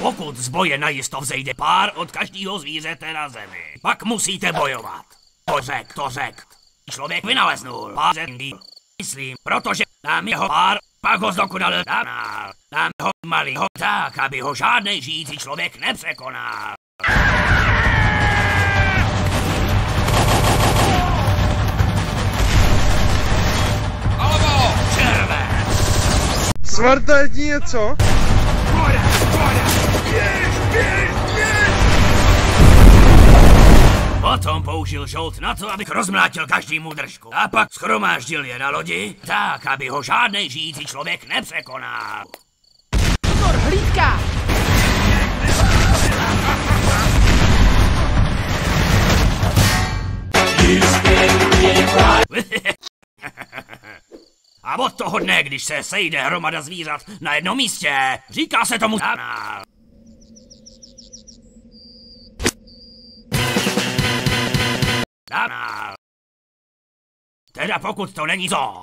Pokud z boje najisto vzejde pár od každého zvířete na zemi, pak musíte bojovat. To řek. Člověk vynaleznul pár zendý. Myslím, protože nám jeho pár, pak ho zdokonalil nám ho malýho tak, aby ho žádnej žijící člověk nepřekonal. Svarta je ti něco? Potom použil žolt na to, aby rozmlátil každému držku. A pak schromáždil je na lodi, tak, aby ho žádnej žijící člověk nepřekonal. Pozor, hlídka! A od toho dne, když se sejde hromada zvířat na jednom místě, říká se tomu kanál. Teda pokud to není zoo.